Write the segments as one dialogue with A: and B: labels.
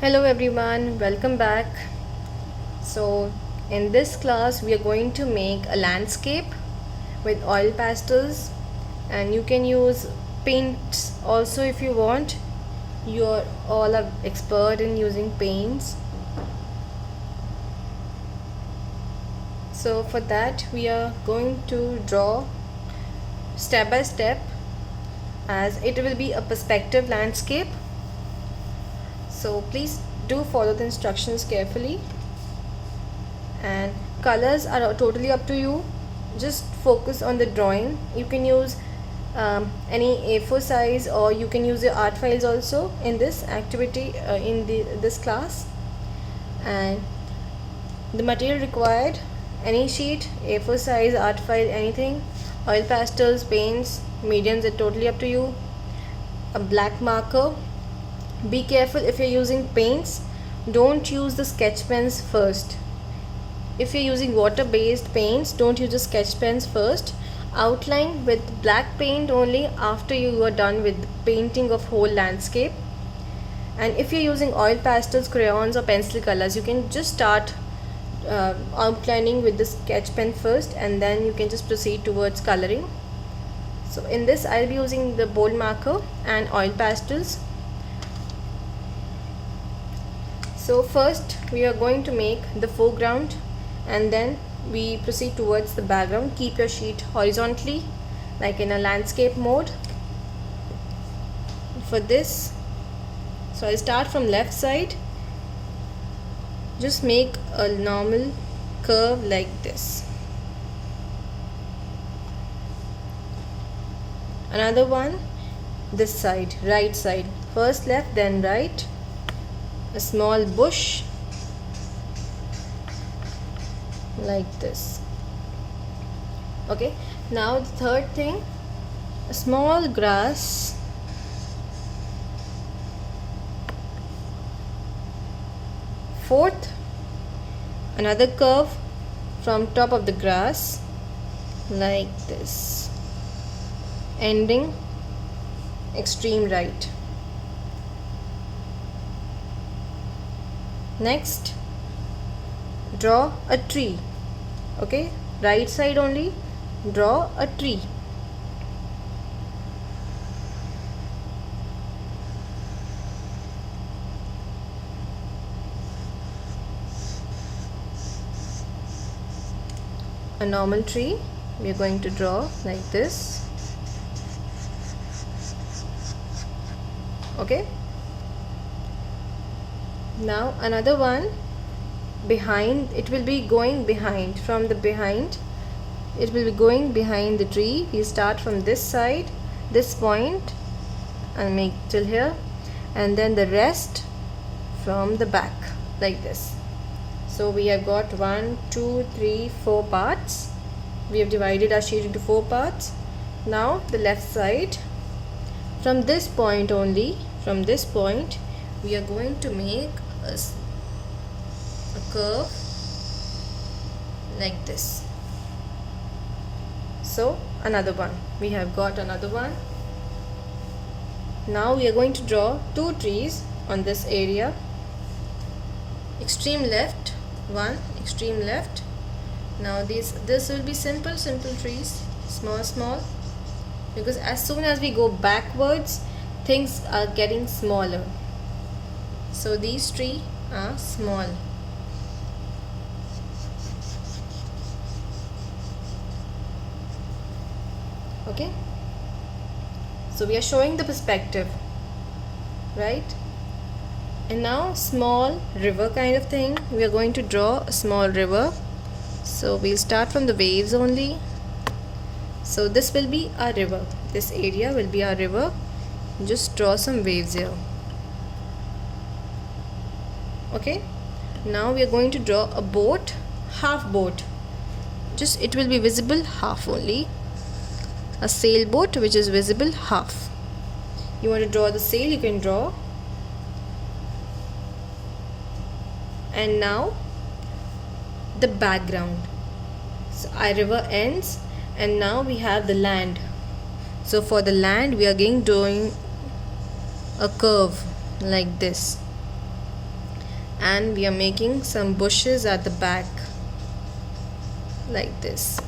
A: Hello everyone, welcome back. So in this class we are going to make a landscape with oil pastels, and you can use paints also if you want. You're all are expert in using paints. So for that we are going to draw step by step, as it will be a perspective landscape. So please do follow the instructions carefully, and colors are totally up to you. Just focus on the drawing. You can use any A4 size, or you can use your art files also in this activity in this class. And the material required: any sheet, A4 size, art file, anything, oil pastels, paints, mediums, are totally up to you. A black marker. Be careful if you're using paints, don't use the sketch pens first. If you're using water based paints, don't use the sketch pens first. Outline with black paint only after you are done with painting of whole landscape. And if you're using oil pastels, crayons or pencil colors, you can just start outlining with the sketch pen first, and then you can just proceed towards coloring. So in this I'll be using the bold marker and oil pastels. So first we are going to make the foreground, and then we proceed towards the background. Keep your sheet horizontally like in a landscape mode. For this, so I'll start from left side. Just make a normal curve like this. Another one this side, right side. First left, then right. A small bush like this. Okay, now the third thing, a small grass. Fourth, another curve from top of the grass like this, ending extreme right. Next, draw a tree. Okay, right side only, draw a tree. A normal tree we are going to draw like this. Okay, now another one behind. It will be going behind, from the behind it will be going behind the tree. We start from this side, this point, and make till here, and then the rest from the back like this. So we have got 1 2 3 4 parts. We have divided our sheet into 4 parts. Now the left side, from this point only, from this point we are going to make a curve like this. So another one, we have got another one. Now we are going to draw 2 trees on this area. Extreme left, one, extreme left. Now this will be simple trees, small, because as soon as we go backwards, things are getting smaller. So these trees are small. Okay, so we are showing the perspective, right? And now small river kind of thing, we are going to draw a small river. So we'll start from the waves only. So this will be our river, this area will be our river. Just draw some waves here. Okay, now we are going to draw a boat, half boat. Just it will be visible half only. A sailboat which is visible half. You want to draw the sail, you can draw. And now the background. So our river ends, and now we have the land. So for the land we are doing a curve like this. and we are making some bushes at the back like this.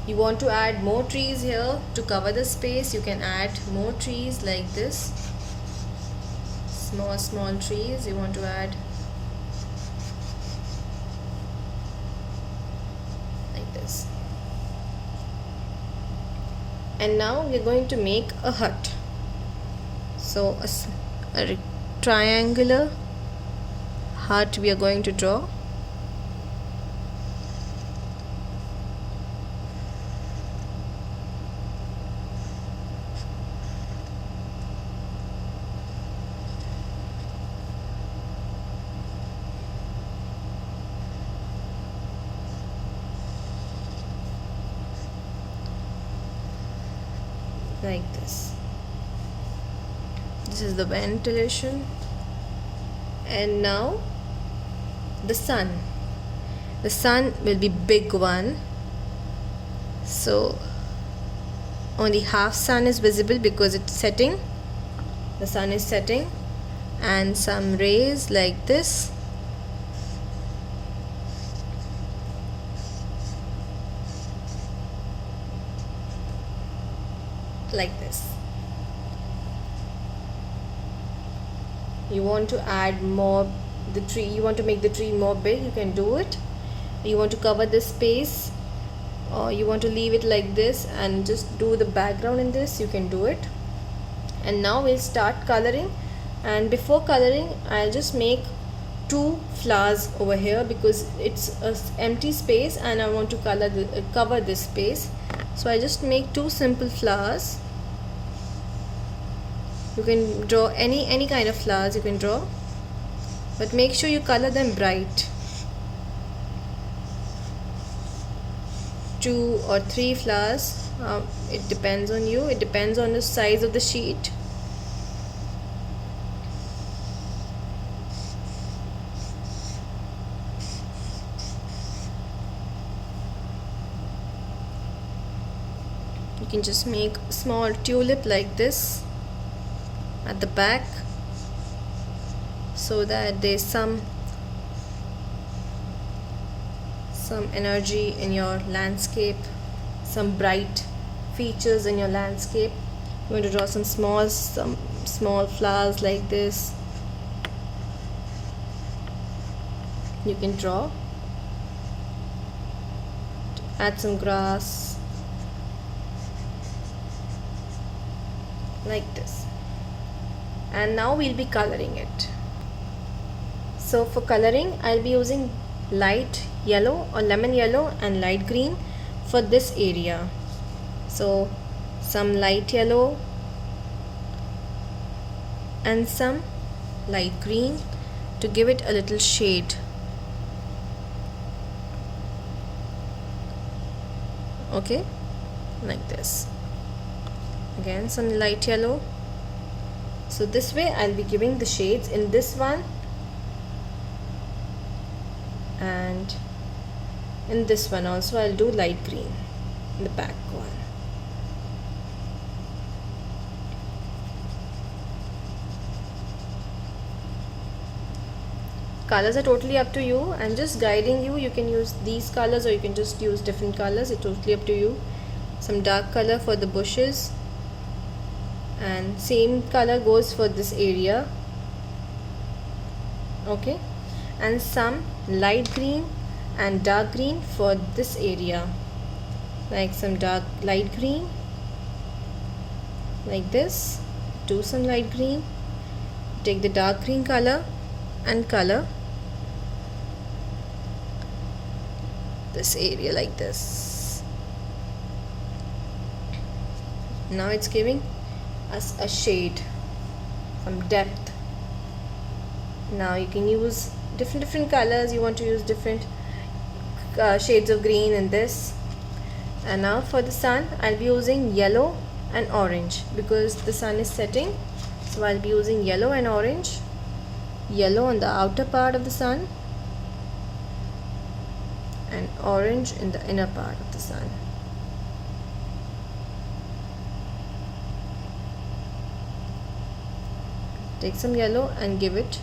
A: You want to add more trees here to cover the space, you can add more trees like this. Small trees you want to add like this. And now we're going to make a hut. So a triangular hut we are going to draw. Like this. This is the ventilation. And now the sun will be big one, so only half sun is visible because it's setting. The sun is setting, and some rays like this. Like this. You want to add more the tree, you want to make the tree more big, you can do it. You want to cover this space, or you want to leave it like this and just do the background in this, you can do it. And now we'll start coloring, and before coloring I'll just make 2 flowers over here because it's an empty space and I want to cover this space. So I just make 2 simple flowers. You can draw any kind of flowers you can draw, but make sure you color them bright. 2 or 3 flowers, it depends on you, it depends on the size of the sheet. You can just make a small tulip like this at the back, so that there's some energy in your landscape, some bright features in your landscape. I'm going to draw some small flowers like this. You can draw, add some grass like this. And now we'll be coloring it. So for coloring I'll be using light yellow or lemon yellow and light green for this area. So some light yellow and some light green to give it a little shade. Okay, like this. Again some light yellow. So this way I'll be giving the shades in this one and in this one also. I'll do light green in the back one. Colors are totally up to you. I'm just guiding you. You can use these colors or you can just use different colors. It's totally up to you. Some dark color for the bushes, and same color goes for this area. Okay, and some light green and dark green for this area, like some light green like this. Do some light green, take the dark green color and color this area like this. Now it's giving us a shade, some depth. Now you can use different colors. You want to use different shades of green in this. And now for the sun I'll be using yellow and orange because the sun is setting. So I'll be using yellow and orange. Yellow on the outer part of the sun and orange in the inner part of the sun. Take some yellow and give it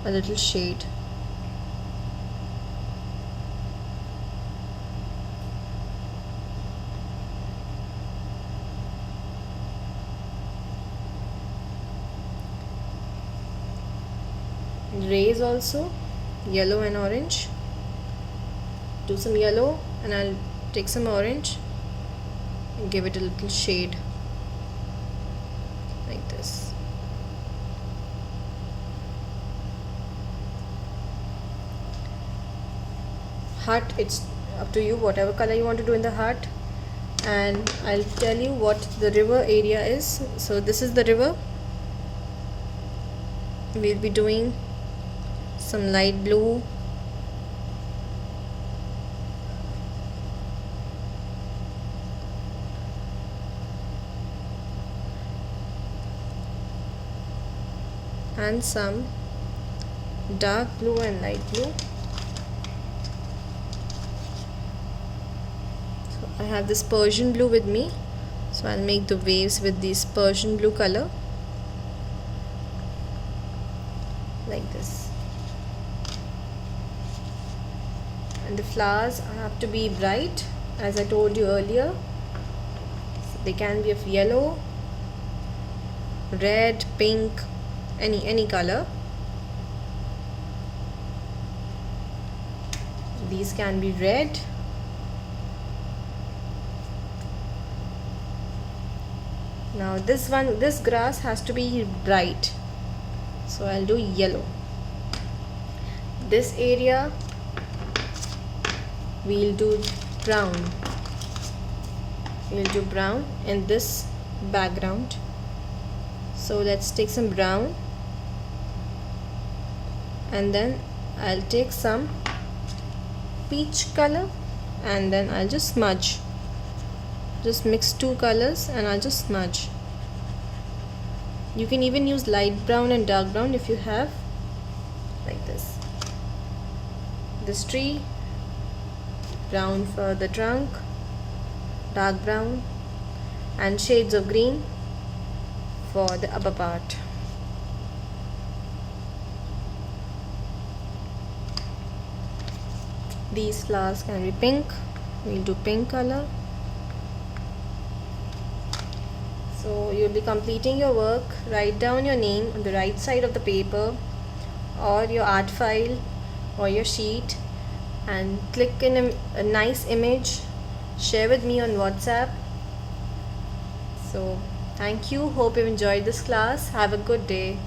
A: a little shade. rays also, yellow and orange. Do some yellow and I'll take some orange and give it a little shade like this. Heart, it's up to you, whatever color you want to do in the heart. And I'll tell you what the river area is. So this is the river. We'll be doing some light blue, and some dark blue and light blue. So I have this Persian blue with me, so I'll make the waves with this Persian blue color like this. And the flowers have to be bright, as I told you earlier. So they can be of yellow, red, pink, any color. These can be red, now this grass has to be bright, so I'll do yellow. This area we'll do brown. We'll do brown in this background. So let's take some brown, and then I'll take some peach color, and then I'll just smudge. Just mix two colors and I'll just smudge. You can even use light brown and dark brown if you have, like this. This tree, brown for the trunk, dark brown, and shades of green for the upper part. These flowers can be pink. We'll do pink color. So you'll be completing your work. Write down your name on the right side of the paper or your art file or your sheet, and click in a nice image. Share with me on WhatsApp. So thank you. Hope you enjoyed this class. Have a good day.